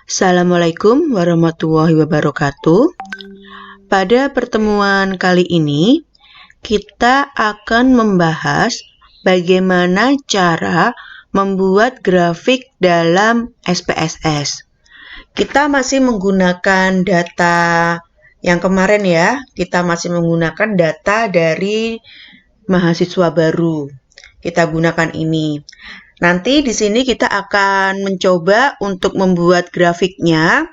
Assalamualaikum warahmatullahi wabarakatuh. Pada pertemuan kali ini, kita akan membahas bagaimana cara membuat grafik dalam SPSS. Kita masih menggunakan data yang kemarin ya, kita masih menggunakan data dari mahasiswa baru. Kita gunakan ini. Nanti di sini kita akan mencoba untuk membuat grafiknya.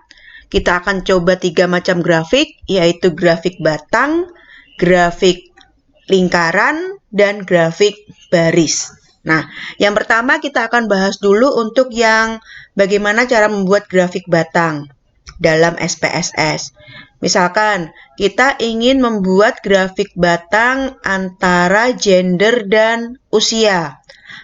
Kita akan coba 3 macam grafik, yaitu grafik batang, grafik lingkaran, dan grafik baris. Nah, yang pertama kita akan bahas dulu untuk yang bagaimana cara membuat grafik batang dalam SPSS. Misalkan kita ingin membuat grafik batang antara gender dan usia.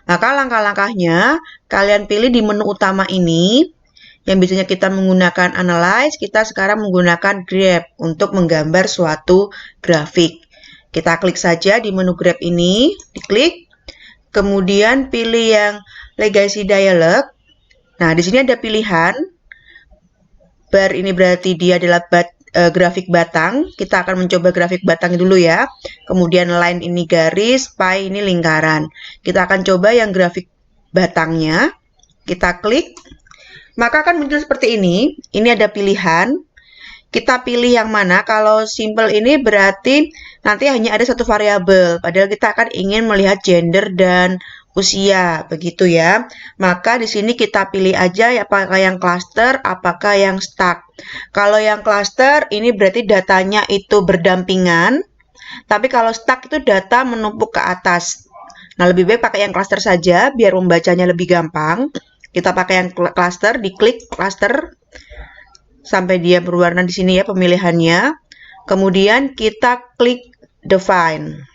Maka langkah-langkahnya kalian pilih di menu utama ini. Yang biasanya kita menggunakan analyze, kita sekarang menggunakan graph untuk menggambar suatu grafik. Kita klik saja di menu graph ini, diklik. Kemudian pilih yang legacy dialog. Nah, di sini ada pilihan. Bar ini berarti dia adalah grafik batang. Kita akan mencoba grafik batang dulu ya. Kemudian line ini garis, pie ini lingkaran. Kita akan coba yang grafik batangnya. Kita klik. Maka akan muncul seperti ini. Ini ada pilihan. Kita pilih yang mana. Kalau simple ini berarti nanti hanya ada satu variabel. Padahal kita akan ingin melihat gender dan usia, begitu ya. Maka di sini kita pilih aja apakah yang cluster, apakah yang stack. Kalau yang cluster ini berarti datanya itu berdampingan. Tapi kalau stack itu data menumpuk ke atas. Nah, lebih baik pakai yang cluster saja biar membacanya lebih gampang. Kita pakai yang cluster, diklik cluster sampai dia berwarna di sini ya pemilihannya. Kemudian kita klik define.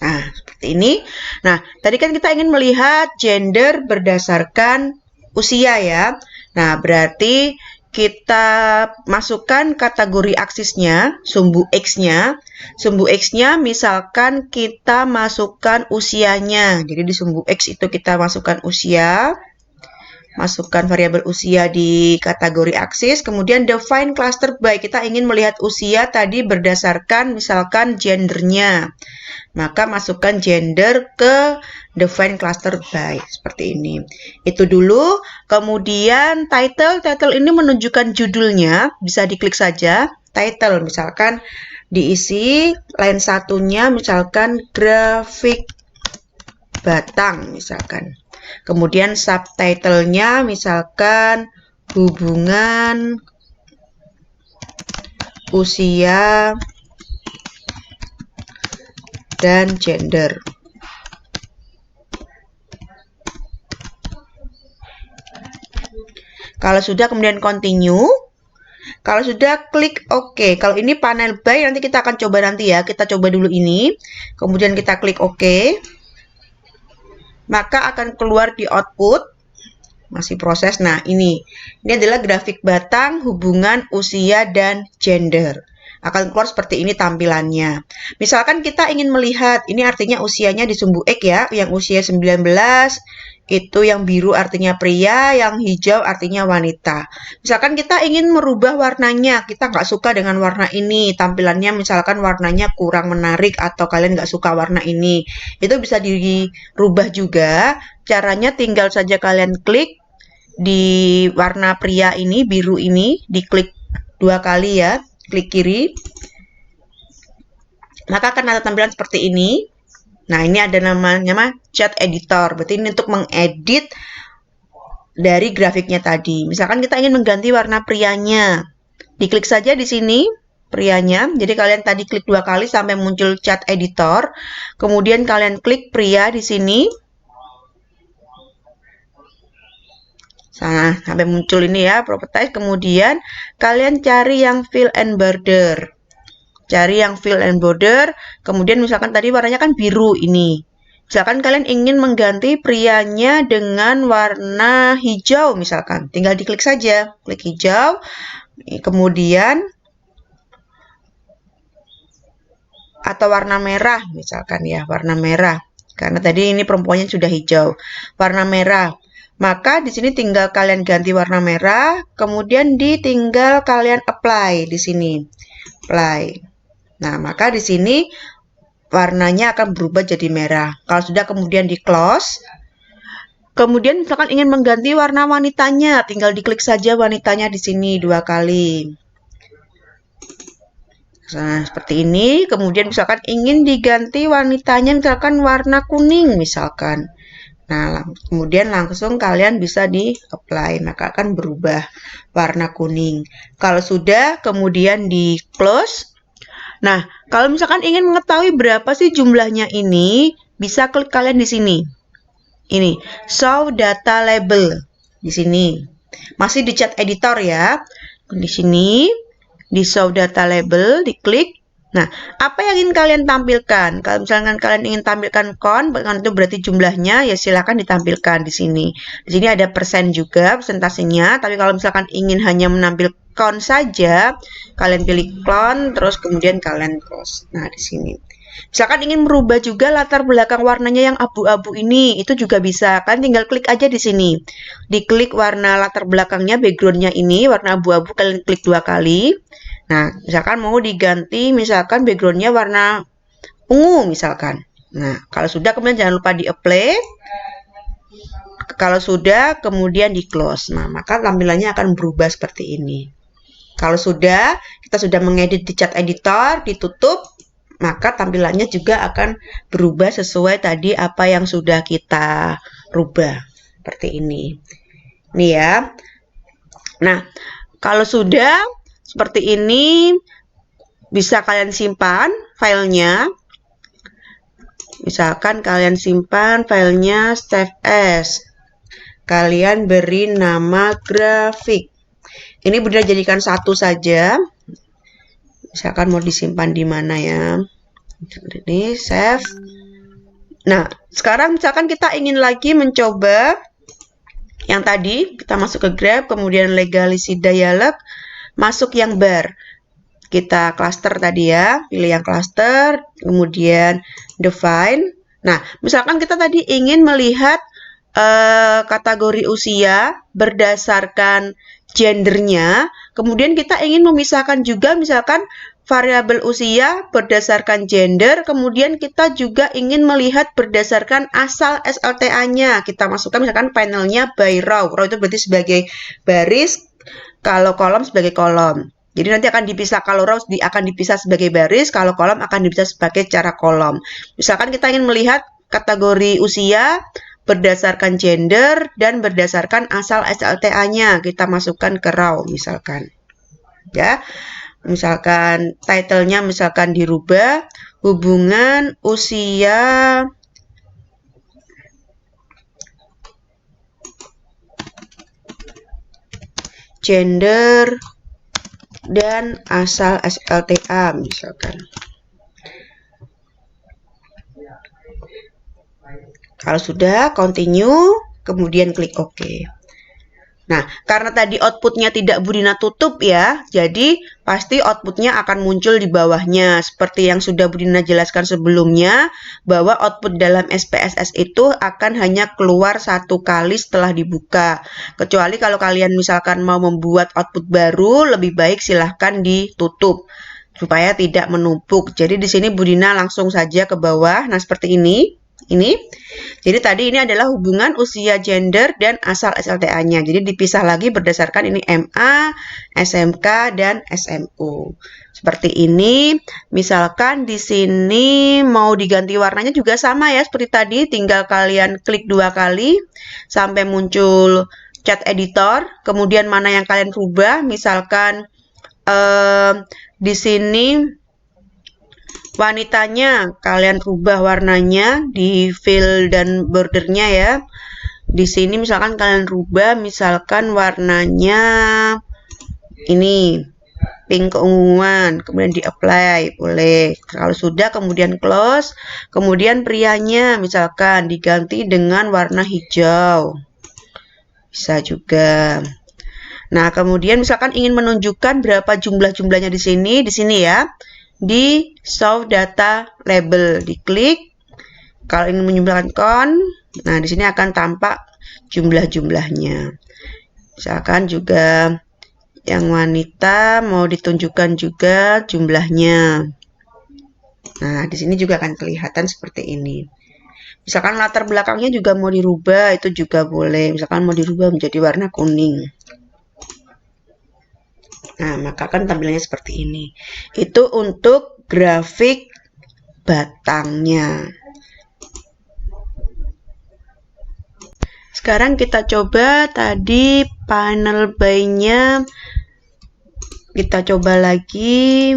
Nah, seperti ini. Nah, tadi kan kita ingin melihat gender berdasarkan usia ya. Nah, berarti kita masukkan kategori aksisnya, sumbu X-nya. Sumbu X-nya misalkan kita masukkan usianya. Jadi di sumbu X itu kita masukkan usia. Masukkan variabel usia di kategori aksis, kemudian define cluster by. Kita ingin melihat usia tadi berdasarkan misalkan gendernya. Maka masukkan gender ke define cluster by. Seperti ini. Itu dulu. Kemudian title. Title ini menunjukkan judulnya. Bisa diklik saja. Title misalkan diisi line satunya misalkan grafik batang misalkan. Kemudian subtitlenya misalkan hubungan usia dan gender. Kalau sudah kemudian continue. Kalau sudah klik OK. Kalau ini panel by nanti kita akan coba nanti ya. Kita coba dulu ini. Kemudian kita klik OK. Maka akan keluar di output. Masih proses. Nah, ini adalah grafik batang hubungan usia dan gender. Akan keluar seperti ini tampilannya. Misalkan kita ingin melihat, ini artinya usianya di sumbu X ya, yang usia 19, itu yang biru artinya pria, yang hijau artinya wanita. Misalkan kita ingin merubah warnanya, kita nggak suka dengan warna ini, tampilannya misalkan warnanya kurang menarik atau kalian nggak suka warna ini, itu bisa dirubah juga. Caranya tinggal saja kalian klik di warna pria ini, biru ini, diklik 2 kali ya, klik kiri. Maka akan ada tampilan seperti ini. Nah, ini ada namanya chat editor. Berarti ini untuk mengedit dari grafiknya tadi. Misalkan kita ingin mengganti warna prianya. Diklik saja di sini prianya. Jadi kalian tadi klik 2 kali sampai muncul chat editor. Kemudian kalian klik pria di sini. Nah, sampai muncul ini ya, properties. Kemudian kalian cari yang fill and border. Cari yang fill and border, kemudian misalkan tadi warnanya kan biru ini. Misalkan kalian ingin mengganti prianya dengan warna hijau misalkan. Tinggal diklik saja, klik hijau. Kemudian atau warna merah misalkan ya, warna merah. Karena tadi ini perempuannya sudah hijau. Warna merah. Maka di sini tinggal kalian ganti warna merah, kemudian tinggal kalian apply di sini. Apply. Nah, maka di sini warnanya akan berubah jadi merah. Kalau sudah kemudian di close. Kemudian misalkan ingin mengganti warna wanitanya, tinggal diklik saja wanitanya di sini 2 kali. Nah, seperti ini. Kemudian misalkan ingin diganti wanitanya misalkan warna kuning misalkan. Nah, kemudian langsung kalian bisa di apply, maka akan berubah warna kuning. Kalau sudah, kemudian di close. Nah, kalau misalkan ingin mengetahui berapa sih jumlahnya ini, bisa klik kalian di sini. Ini, show data label di sini. Masih di chat editor ya. Di sini, di show data label, diklik. Nah, apa yang ingin kalian tampilkan? Kalau misalkan kalian ingin tampilkan count, itu berarti jumlahnya, ya silakan ditampilkan di sini. Di sini ada persen juga, persentasenya. Tapi kalau misalkan ingin hanya menampilkan count saja, kalian pilih count, terus kemudian kalian close. Nah, di sini. Misalkan ingin merubah juga latar belakang warnanya yang abu-abu ini, itu juga bisa. Kalian tinggal klik aja di sini. Diklik warna latar belakangnya, backgroundnya ini, warna abu-abu, kalian klik 2 kali. Nah, misalkan mau diganti, misalkan backgroundnya warna ungu, misalkan. Nah, kalau sudah, kemudian jangan lupa di-apply. Kalau sudah, kemudian di-close. Nah, maka tampilannya akan berubah seperti ini. Kalau sudah, kita sudah mengedit di chat editor, ditutup, maka tampilannya juga akan berubah sesuai tadi apa yang sudah kita rubah. Seperti ini. Ini ya. Nah, kalau sudah seperti ini, bisa kalian simpan filenya. Misalkan kalian simpan filenya save as. Kalian beri nama grafik. Ini benar jadikan satu saja. Misalkan mau disimpan di mana ya. Ini save. Nah, sekarang misalkan kita ingin lagi mencoba yang tadi, kita masuk ke grab, kemudian legalisi dialog, masuk yang bar. Kita cluster tadi ya, pilih yang cluster, kemudian define. Nah, misalkan kita tadi ingin melihat kategori usia berdasarkan gendernya, kemudian kita ingin memisahkan juga misalkan variabel usia berdasarkan gender, kemudian kita juga ingin melihat berdasarkan asal SLTA-nya. Kita masukkan misalkan panelnya by row. Row itu berarti sebagai baris, kalau kolom sebagai kolom. Jadi nanti akan dipisah, kalau row akan dipisah sebagai baris, kalau kolom akan dipisah sebagai cara kolom. Misalkan kita ingin melihat kategori usia berdasarkan gender dan berdasarkan asal SLTA-nya, kita masukkan ke row misalkan. Ya. Misalkan title-nya misalkan dirubah hubungan usia gender dan asal SLTA misalkan. Kalau sudah, continue, kemudian klik OK. Nah, karena tadi outputnya tidak Bu Dina tutup ya, jadi pasti outputnya akan muncul di bawahnya. Seperti yang sudah Bu Dina jelaskan sebelumnya, bahwa output dalam SPSS itu akan hanya keluar 1 kali setelah dibuka. Kecuali kalau kalian misalkan mau membuat output baru, lebih baik silahkan ditutup supaya tidak menumpuk. Jadi di sini Bu Dina langsung saja ke bawah. Nah, seperti ini. Jadi tadi ini adalah hubungan usia gender dan asal SLTA-nya. Jadi dipisah lagi berdasarkan ini MA, SMK, dan SMU. Seperti ini. Misalkan di sini mau diganti warnanya juga sama ya seperti tadi. Tinggal kalian klik 2 kali sampai muncul chat editor. Kemudian mana yang kalian rubah. Misalkan di sini wanitanya kalian rubah warnanya di fill dan bordernya ya. Di sini misalkan kalian rubah misalkan warnanya ini pink keunguan, kemudian di apply boleh. Kalau sudah kemudian close. Kemudian prianya misalkan diganti dengan warna hijau. Bisa juga. Nah, kemudian misalkan ingin menunjukkan berapa jumlahnya di sini ya. Di show data label diklik. Kalau ingin menjumlahkan count, nah di sini akan tampak jumlah-jumlahnya. Misalkan juga yang wanita mau ditunjukkan juga jumlahnya. Nah, di sini juga akan kelihatan seperti ini. Misalkan latar belakangnya juga mau dirubah, itu juga boleh. Misalkan mau dirubah menjadi warna kuning. Nah, maka kan tampilannya seperti ini. Itu untuk grafik batangnya. Sekarang kita coba tadi panel by-nya. Kita coba lagi.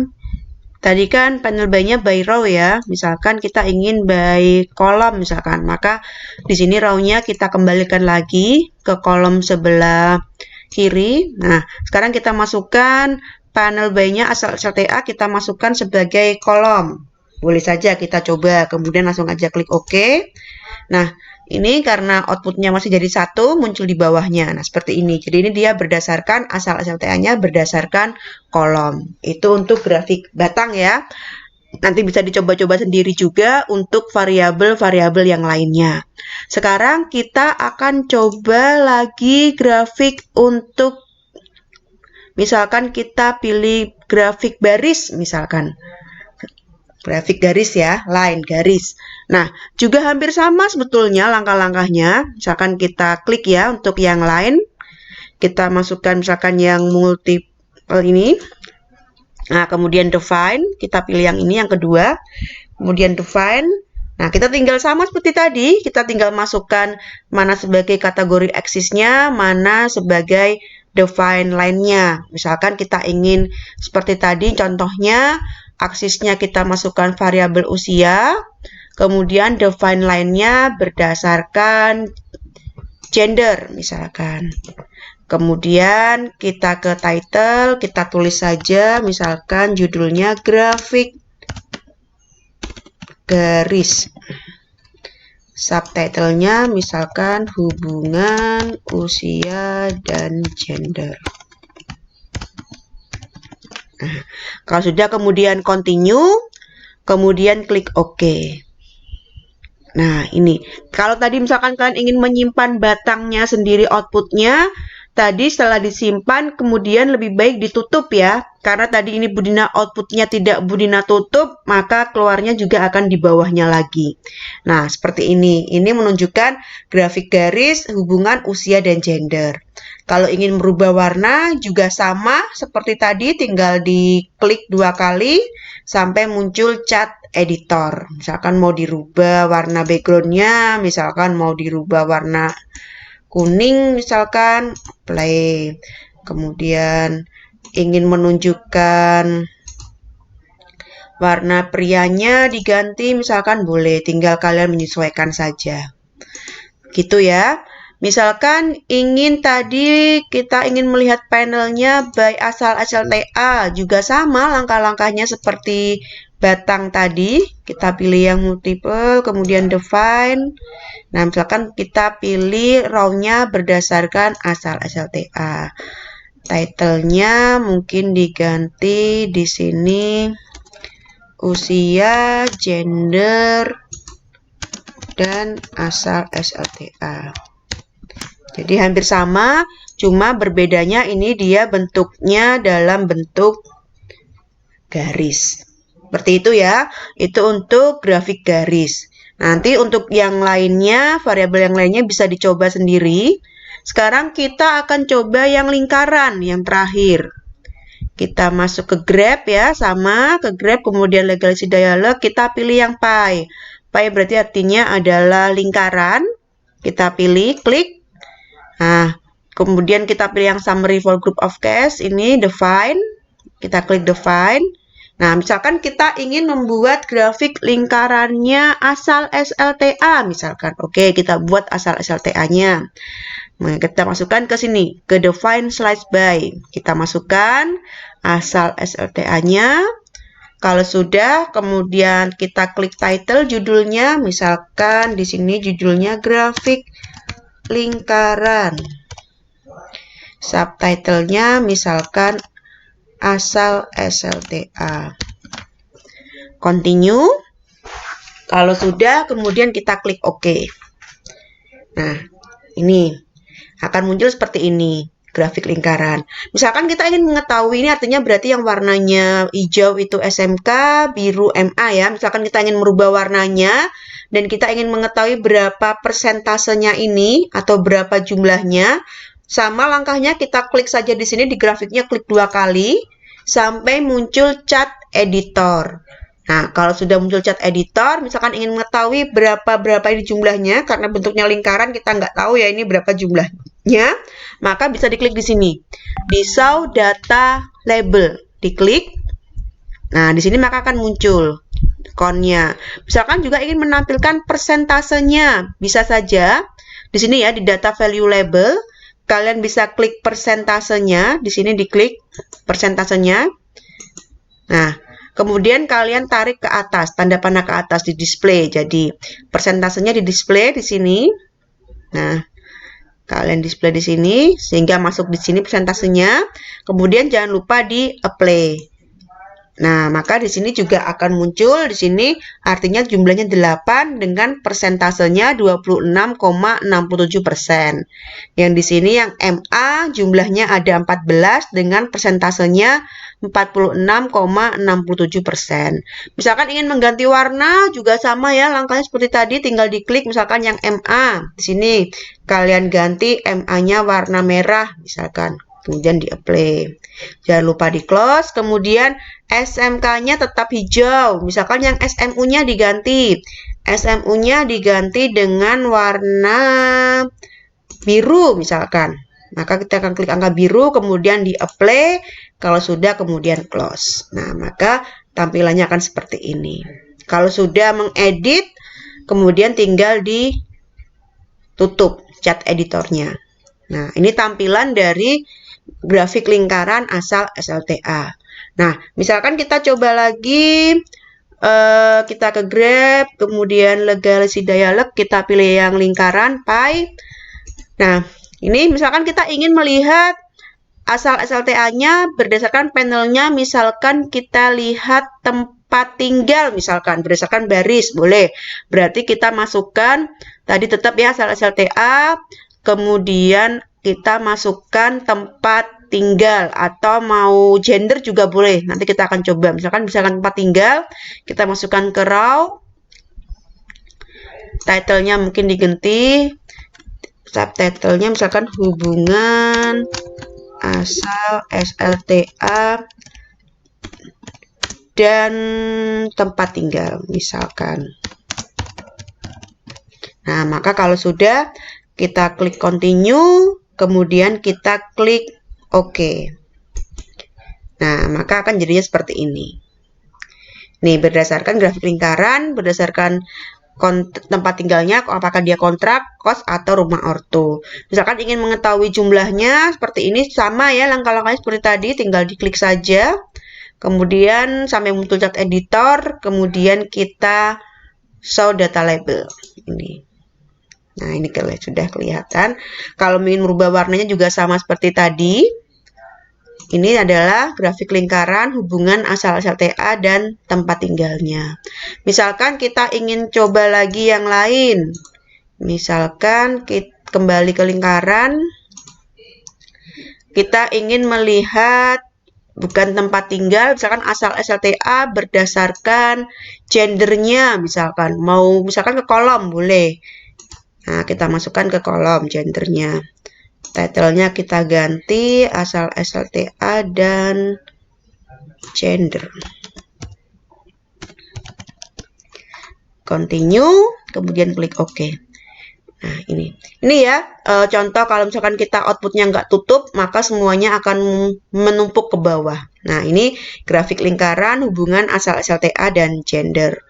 Tadi kan panel by-nya by row ya. Misalkan kita ingin by kolom misalkan. Maka di sini row-nya kita kembalikan lagi ke kolom sebelah kiri. Nah, sekarang kita masukkan panel by-nya asal SLTA kita masukkan sebagai kolom. Boleh saja kita coba. Kemudian langsung aja klik OK. Nah, ini karena outputnya masih jadi 1, muncul di bawahnya. Nah, seperti ini. Jadi ini dia berdasarkan asal SLTA-nya berdasarkan kolom. Itu untuk grafik batang ya. Nanti bisa dicoba-coba sendiri juga untuk variabel-variabel yang lainnya. Sekarang kita akan coba lagi grafik untuk, misalkan kita pilih grafik baris misalkan. Grafik garis ya, line, garis. Nah, juga hampir sama sebetulnya langkah-langkahnya. Misalkan kita klik ya untuk yang line. Kita masukkan misalkan yang multiple ini. Nah, kemudian define. Kita pilih yang ini, yang kedua. Kemudian define. Nah, kita tinggal sama seperti tadi. Kita tinggal masukkan mana sebagai kategori aksisnya, mana sebagai define line-nya. Misalkan kita ingin seperti tadi contohnya, aksisnya kita masukkan variabel usia, kemudian define line-nya berdasarkan gender misalkan. Kemudian kita ke title, kita tulis saja misalkan judulnya grafik garis. Subtitlenya misalkan hubungan usia dan gender. Nah, kalau sudah kemudian continue, kemudian klik OK. Nah, ini. Kalau tadi misalkan kalian ingin menyimpan batangnya sendiri outputnya, tadi setelah disimpan kemudian lebih baik ditutup ya. Karena tadi ini Budina outputnya tidak Budina tutup, maka keluarnya juga akan di bawahnya lagi. Nah, seperti ini. Ini menunjukkan grafik garis hubungan usia dan gender. Kalau ingin merubah warna juga sama seperti tadi, tinggal diklik 2 kali sampai muncul cat editor. Misalkan mau dirubah warna backgroundnya, misalkan mau dirubah warna kuning, misalkan play. Kemudian ingin menunjukkan warna prianya diganti, misalkan boleh, tinggal kalian menyesuaikan saja. Gitu ya. Misalkan kita ingin melihat panelnya by asal SLTA, juga sama langkah-langkahnya seperti batang tadi. Kita pilih yang multiple, kemudian define. Nah, misalkan kita pilih row-nya berdasarkan asal SLTA. Title-nya mungkin diganti di sini usia, gender, dan asal SLTA. Jadi hampir sama, cuma berbedanya ini dia bentuknya dalam bentuk garis. Seperti itu ya, itu untuk grafik garis. Nanti untuk yang lainnya, variabel yang lainnya bisa dicoba sendiri. Sekarang kita akan coba yang lingkaran, yang terakhir. Kita masuk ke grep ya, sama ke grep, kemudian legalisasi dialog, kita pilih yang pie. Pie berarti artinya adalah lingkaran. Kita pilih, klik. Nah, kemudian kita pilih yang summary for group of case, ini define. Kita klik define. Nah, misalkan kita ingin membuat grafik lingkarannya asal SLTA, misalkan. Oke, kita buat asal SLTA-nya. Nah, kita masukkan ke sini, ke define slice by. Kita masukkan asal SLTA-nya. Kalau sudah, kemudian kita klik title judulnya, misalkan di sini judulnya grafik lingkaran. Subtitlenya misalkan asal SLTA. Continue. Kalau sudah, kemudian kita klik OK. Nah, ini akan muncul seperti ini, grafik lingkaran. Misalkan kita ingin mengetahui, ini artinya berarti yang warnanya hijau itu SMK, biru MA ya. Misalkan kita ingin merubah warnanya dan kita ingin mengetahui berapa persentasenya ini atau berapa jumlahnya, sama langkahnya kita klik saja di sini di grafiknya, klik 2 kali sampai muncul chart editor. Nah, kalau sudah muncul chart editor, misalkan ingin mengetahui berapa ini jumlahnya, karena bentuknya lingkaran kita nggak tahu ya ini berapa jumlahnya, maka bisa diklik di sini, di Show Data Label, diklik. Nah, di sini maka akan muncul count-nya. Misalkan juga ingin menampilkan persentasenya, bisa saja di sini ya, di Data Value Label, kalian bisa klik persentasenya, di sini diklik persentasenya. Nah, kemudian kalian tarik ke atas, tanda panah ke atas di display. Jadi, persentasenya di display di sini. Nah, kalian display di sini sehingga masuk di sini persentasenya. Kemudian jangan lupa di apply. Nah, maka di sini juga akan muncul di sini artinya jumlahnya 8 dengan persentasenya 26,67%. Yang di sini yang MA jumlahnya ada 14 dengan persentasenya 46,67%. Misalkan ingin mengganti warna juga sama ya, langkahnya seperti tadi, tinggal diklik misalkan yang MA. Di sini kalian ganti MA-nya warna merah misalkan. Kemudian di apply. Jangan lupa di close. Kemudian SMK-nya tetap hijau. Misalkan yang SMU-nya diganti. SMU-nya diganti dengan warna biru misalkan. Maka kita akan klik angka biru, kemudian di apply. Kalau sudah, kemudian close. Nah, maka tampilannya akan seperti ini. Kalau sudah mengedit, kemudian tinggal ditutup chat editornya. Nah, ini tampilan dari grafik lingkaran asal SLTA. Nah, misalkan kita coba lagi, kita ke Grab, kemudian Legacy Dialog, kita pilih yang lingkaran Pi. Nah, ini misalkan kita ingin melihat asal SLTA-nya berdasarkan panelnya, misalkan kita lihat tempat tinggal, misalkan berdasarkan baris, boleh. Berarti kita masukkan, tadi tetap ya asal SLTA, kemudian kita masukkan tempat tinggal atau mau gender juga boleh. Nanti kita akan coba. Misalkan tempat tinggal, kita masukkan ke raw. Title-nya mungkin diganti. Subtitle-nya misalkan hubungan asal SLTA dan tempat tinggal misalkan. Nah, maka kalau sudah kita klik continue, kemudian kita klik OK. Nah, maka akan jadinya seperti ini. Nih, berdasarkan grafik lingkaran, berdasarkan tempat tinggalnya, apakah dia kontrak, kos, atau rumah ortu. Misalkan ingin mengetahui jumlahnya, seperti ini, sama ya langkah-langkahnya seperti tadi, tinggal diklik saja. Kemudian sampai muncul chart editor, kemudian kita show data label. Ini. Nah, ini sudah kelihatan. Kalau ingin merubah warnanya juga sama seperti tadi. Ini adalah grafik lingkaran hubungan asal SLTA dan tempat tinggalnya. Misalkan kita ingin coba lagi yang lain. Misalkan kita kembali ke lingkaran. Kita ingin melihat bukan tempat tinggal, misalkan asal SLTA berdasarkan gendernya, misalkan. Misalkan ke kolom, boleh. Nah, kita masukkan ke kolom gendernya. Title-nya kita ganti asal SLTA dan gender. Continue, kemudian klik OK. Nah, ini ya contoh kalau misalkan kita outputnya nggak tutup, maka semuanya akan menumpuk ke bawah. Nah, ini grafik lingkaran hubungan asal SLTA dan gender.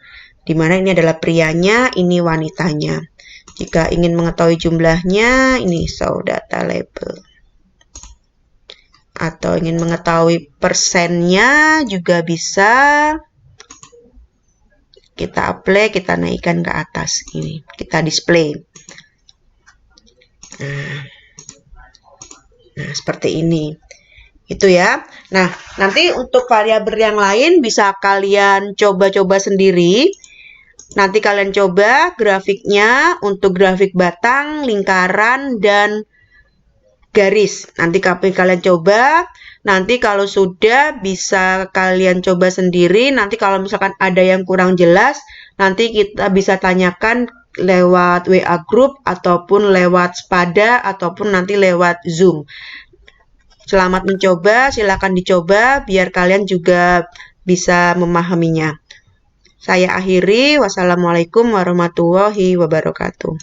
Dimana ini adalah prianya, ini wanitanya. Jika ingin mengetahui jumlahnya, ini show data label. Atau ingin mengetahui persennya juga bisa. Kita apply, kita naikkan ke atas. Ini, kita display. Nah, seperti ini. Itu ya. Nah, nanti untuk variabel yang lain bisa kalian coba-coba sendiri. Nanti kalian coba grafiknya untuk grafik batang, lingkaran, dan garis. Nanti kalian coba. Nanti kalau sudah bisa kalian coba sendiri. Nanti kalau misalkan ada yang kurang jelas, nanti kita bisa tanyakan lewat WA group ataupun lewat Spada ataupun nanti lewat Zoom. Selamat mencoba, silakan dicoba biar kalian juga bisa memahaminya. Saya akhiri, wassalamualaikum warahmatullahi wabarakatuh.